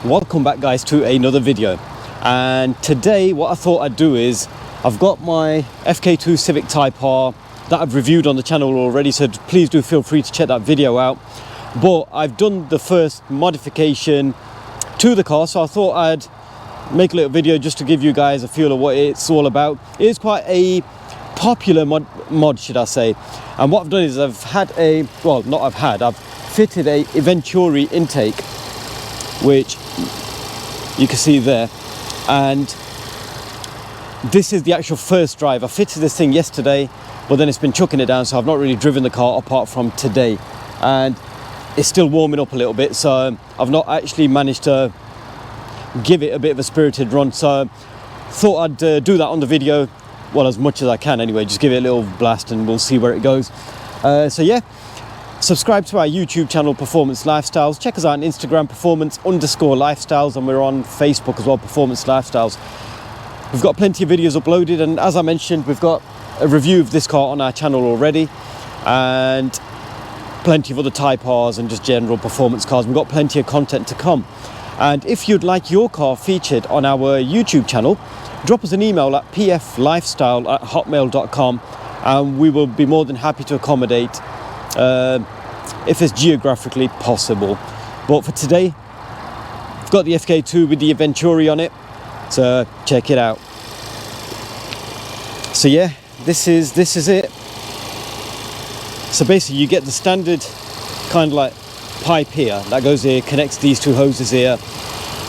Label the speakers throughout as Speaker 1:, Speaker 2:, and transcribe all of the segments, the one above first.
Speaker 1: Welcome back guys to another video, and today what I thought I'd do is I've got my FK2 Civic Type R that I've reviewed on the channel already, so please do feel free to check that video out. But I've done the first modification to the car, so I thought I'd make a little video just to give you guys a feel of what it's all about. It is quite a popular mod should I say, and what I've done is I've fitted a EVENTURI intake, which you can see there, and this is the actual first drive. I fitted this thing yesterday, but then it's been chucking it down, so I've not really driven the car apart from today, and it's still warming up a little bit, so I've not actually managed to give it a bit of a spirited run. So thought I'd do that on the video, well, as much as I can anyway, just give it a little blast and we'll see where it goes. So yeah, subscribe to our YouTube channel, Performance Lifestyles. Check us out on Instagram, performance_lifestyles, and we're on Facebook as well, Performance Lifestyles. We've got plenty of videos uploaded, and as I mentioned, we've got a review of this car on our channel already, and plenty of other Type Rs and just general performance cars. We've got plenty of content to come. And if you'd like your car featured on our YouTube channel, drop us an email at pflifestyle@hotmail.com, and we will be more than happy to accommodate if it's geographically possible. But for today, I've got the FK2 with the EVENTURI on it, so check it out. So yeah, this is it. So basically you get the standard kind of like pipe here that goes here, connects these two hoses here,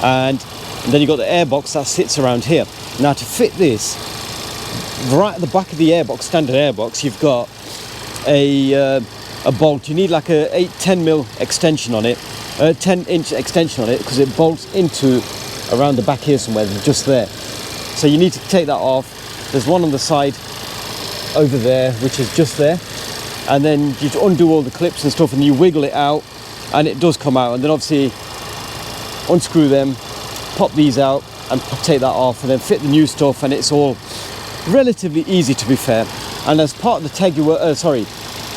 Speaker 1: and then you've got the airbox that sits around here. Now to fit this, right at the back of the airbox, standard airbox, you've got a bolt. You need like a 10 mil extension on it, 10-inch extension on it, because it bolts into around the back here somewhere, just there. So you need to take that off. There's one on the side over there, which is just there, and then you undo all the clips and stuff, and you wiggle it out, and it does come out. And then obviously unscrew them, pop these out, and take that off, and then fit the new stuff, and it's all relatively easy, to be fair. And as part of the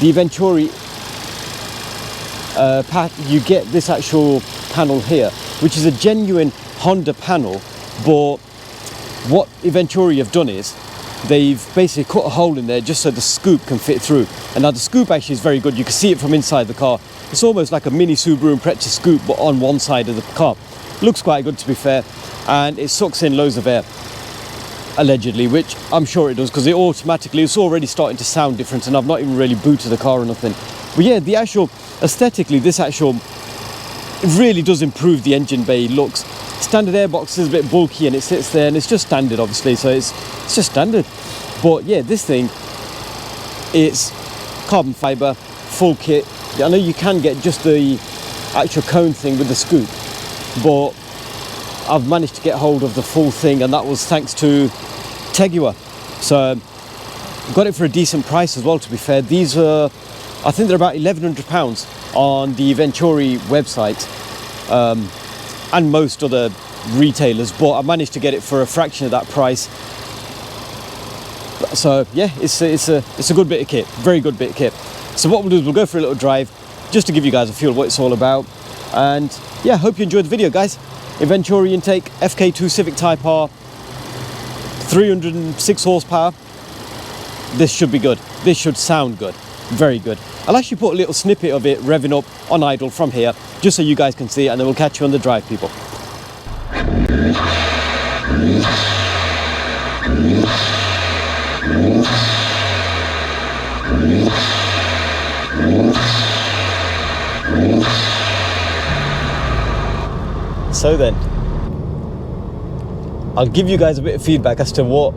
Speaker 1: the EVENTURI pack, you get this actual panel here, which is a genuine Honda panel, but what EVENTURI have done is they've basically cut a hole in there just so the scoop can fit through. And now the scoop actually is very good. You can see it from inside the car. It's almost like a mini Subaru Impreza scoop, but on one side of the car. Looks quite good, to be fair, and it sucks in loads of air, allegedly, which I'm sure it does, because it's already starting to sound different, and I've not even really booted the car or nothing. But yeah, the actual aesthetically, it really does improve the engine bay looks. Standard airbox is a bit bulky and it sits there, and it's just standard obviously, so it's just standard. But yeah, this thing, it's carbon fiber, full kit. I know you can get just the actual cone thing with the scoop, but I've managed to get hold of the full thing, and that was thanks to Tegua. So got it for a decent price as well, to be fair. These are, I think they're about £1,100 on the EVENTURI website, and most other retailers, but I managed to get it for a fraction of that price. So yeah, it's a good bit of kit, very good bit of kit. So what we'll do is we'll go for a little drive just to give you guys a feel of what it's all about. And yeah, hope you enjoyed the video, guys. EVENTURI intake, FK2 Civic Type R, 306 horsepower. This should be good. This should sound good, very good. I'll actually put a little snippet of it revving up on idle from here, just so you guys can see it, and then we'll catch you on the drive, people. So then, I'll give you guys a bit of feedback as to what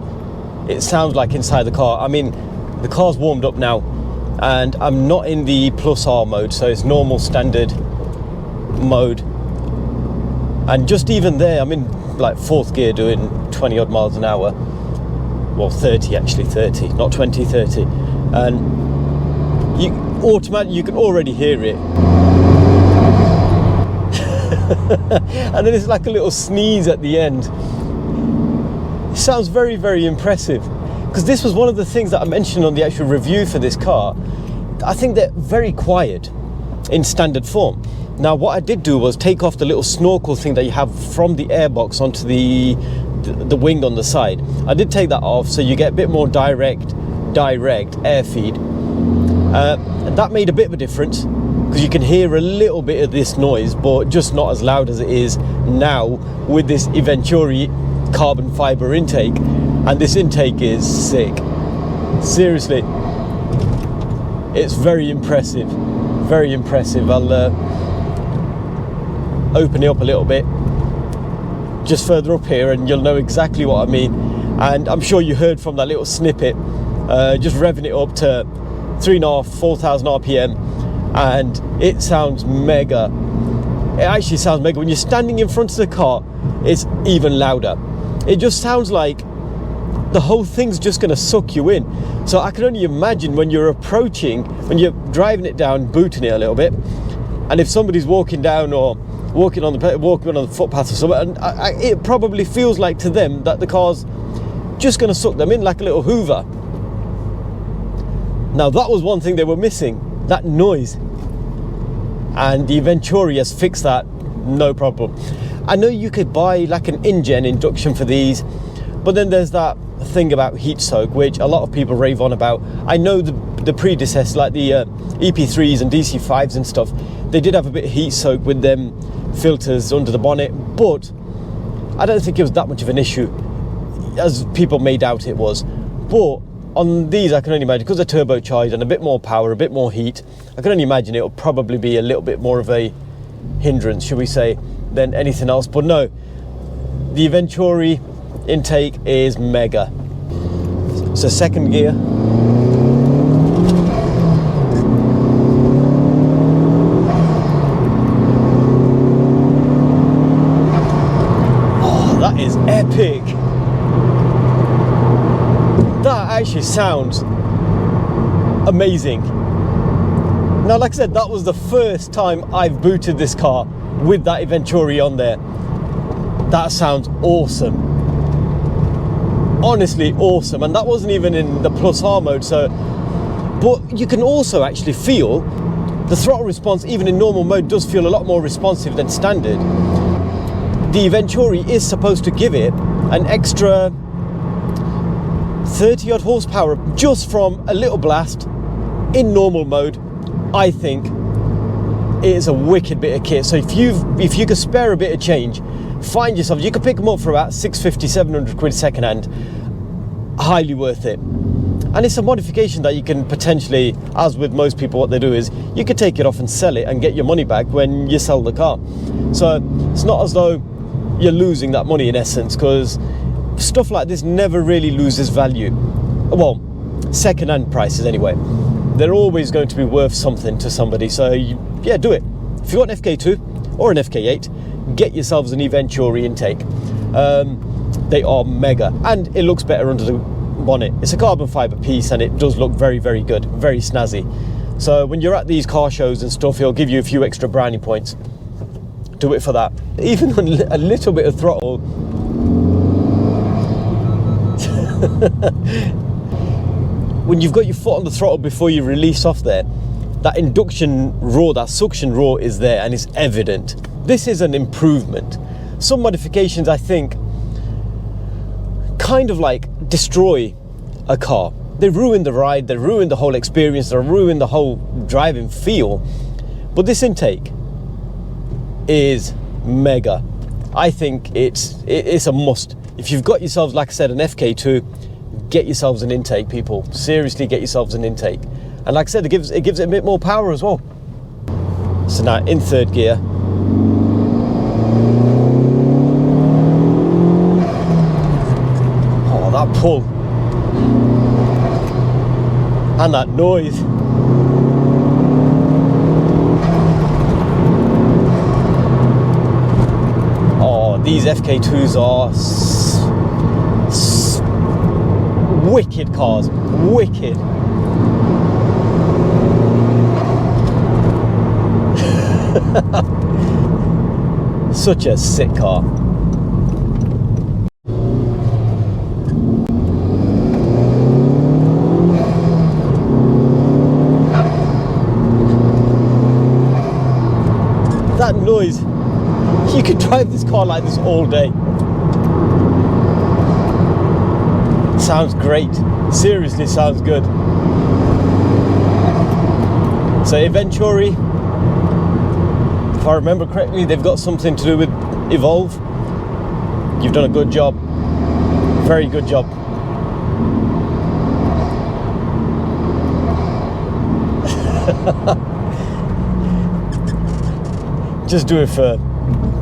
Speaker 1: it sounds like inside the car. I mean, the car's warmed up now, and I'm not in the plus R mode, so it's normal standard mode, and just even there I'm in like 4th gear doing 20 odd miles an hour, well 30 actually, 30, not 20, 30, and you can already hear it. And then it's like a little sneeze at the end. It sounds very, very impressive, because this was one of the things that I mentioned on the actual review for this car. I think they're very quiet in standard form. Now what I did do was take off the little snorkel thing that you have from the airbox onto the wing on the side. I did take that off so you get a bit more direct air feed. And that made a bit of a difference, because you can hear a little bit of this noise, but just not as loud as it is now with this EVENTURI carbon fiber intake. And this intake is sick. Seriously, it's very impressive. Very impressive. I'll open it up a little bit just further up here and you'll know exactly what I mean. And I'm sure you heard from that little snippet, just revving it up to 3.5, 4,000 RPM, and it sounds mega. It actually sounds mega. When you're standing in front of the car, it's even louder. It just sounds like the whole thing's just going to suck you in. So I can only imagine when you're approaching, when you're driving it down, booting it a little bit, and if somebody's walking down or walking on the footpath or something, and it probably feels like to them that the car's just going to suck them in like a little Hoover. Now that was one thing they were missing, that noise, and the EVENTURI has fixed that, no problem. I know you could buy like an in-gen induction for these, but then there's that thing about heat soak, which a lot of people rave on about. I know the predecessors, like the EP3s and DC5s and stuff, they did have a bit of heat soak with them filters under the bonnet, but I don't think it was that much of an issue as people made out it was. But on these, I can only imagine, because they're turbocharged and a bit more power, a bit more heat, I can only imagine it'll probably be a little bit more of a hindrance, should we say, than anything else. But no, the EVENTURI intake is mega. So second gear. Oh, that is epic. That actually sounds amazing. Now, like I said, that was the first time I've booted this car with that EVENTURI on there. That sounds awesome. Honestly awesome. And that wasn't even in the plus R mode, so, but you can also actually feel the throttle response, even in normal mode, does feel a lot more responsive than standard. The EVENTURI is supposed to give it an extra 30 odd horsepower just from a little blast in normal mode. I think it is a wicked bit of kit. So if you could spare a bit of change, find yourself, you could pick them up for about 650, 700 quid second hand. Highly worth it. And it's a modification that you can potentially, as with most people, what they do is you could take it off and sell it and get your money back when you sell the car. So it's not as though you're losing that money in essence, because stuff like this never really loses value. Well, second hand prices anyway. They're always going to be worth something to somebody. So yeah, do it. If you've got an FK2 or an FK8, get yourselves an EVENTURI intake. They are mega, and it looks better under the bonnet. It's a carbon fiber piece and it does look very, very good, very snazzy. So when you're at these car shows and stuff, he'll give you a few extra brownie points. Do it for that. Even a little bit of throttle. When you've got your foot on the throttle before you release off there, that induction roar, that suction roar is there and it's evident. This is an improvement. Some modifications, I think, kind of like destroy a car. They ruin the ride, they ruin the whole experience, they ruin the whole driving feel. But this intake is mega. I think it's a must. If you've got yourselves, like I said, an FK2, get yourselves an intake, people. Seriously, get yourselves an intake. And like I said, it gives it a bit more power as well. So now in third gear. Oh, that pull. And that noise. Oh, these FK2s are wicked cars, wicked. Such a sick car. making noise. You could drive this car like this all day. Sounds great. Seriously, sounds good. So EVENTURI, if I remember correctly, they've got something to do with Evolve. You've done a good job. Very good job. Just do it for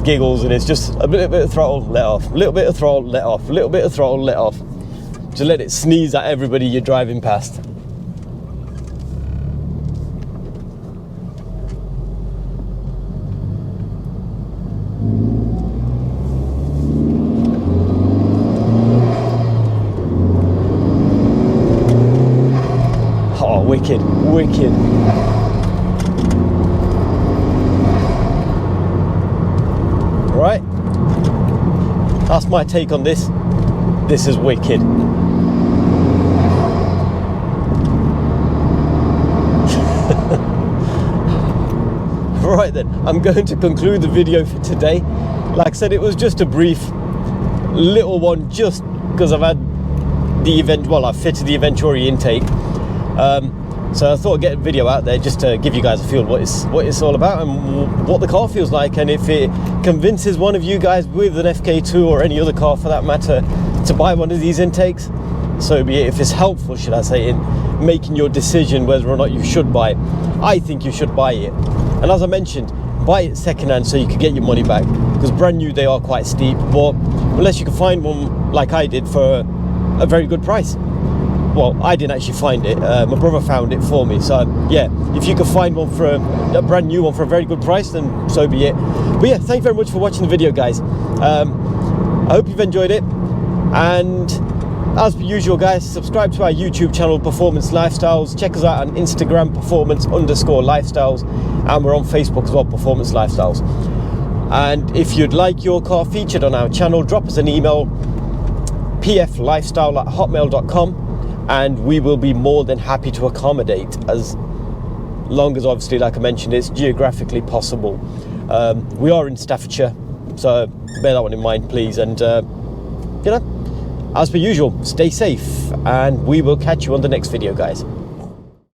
Speaker 1: giggles, and it's just a little bit of throttle, let off, a little bit of throttle, let off, a little bit of throttle, let off. Just let it sneeze at everybody you're driving past. Oh, wicked, wicked. Right, that's my take on this. This is wicked. Right then, I'm going to conclude the video for today. Like I said, it was just a brief little one, just because I've had the event, well, I've fitted the EVENTURI intake. So I thought I'd get a video out there just to give you guys a feel what it's all about and what the car feels like, and if it convinces one of you guys with an FK2 or any other car for that matter to buy one of these intakes, so be it. If it's helpful, should I say, in making your decision whether or not you should buy it, I think you should buy it. And as I mentioned, buy it secondhand so you can get your money back, because brand new they are quite steep, but unless you can find one like I did for a very good price. Well, I didn't actually find it, my brother found it for me. So yeah, if you can find one for a brand new one for a very good price, then so be it. But yeah, thank you very much for watching the video, guys. I hope you've enjoyed it, and as per usual, guys, subscribe to our YouTube channel, Performance Lifestyles. Check us out on Instagram, performance_lifestyles, and we're on Facebook as well, Performance Lifestyles. And if you'd like your car featured on our channel, drop us an email, pflifestyle@hotmail.com, and we will be more than happy to accommodate, as long as obviously, like I mentioned, it's geographically possible. We are in Staffordshire, so bear that one in mind, please. And you know, as per usual, stay safe, and we will catch you on the next video, guys.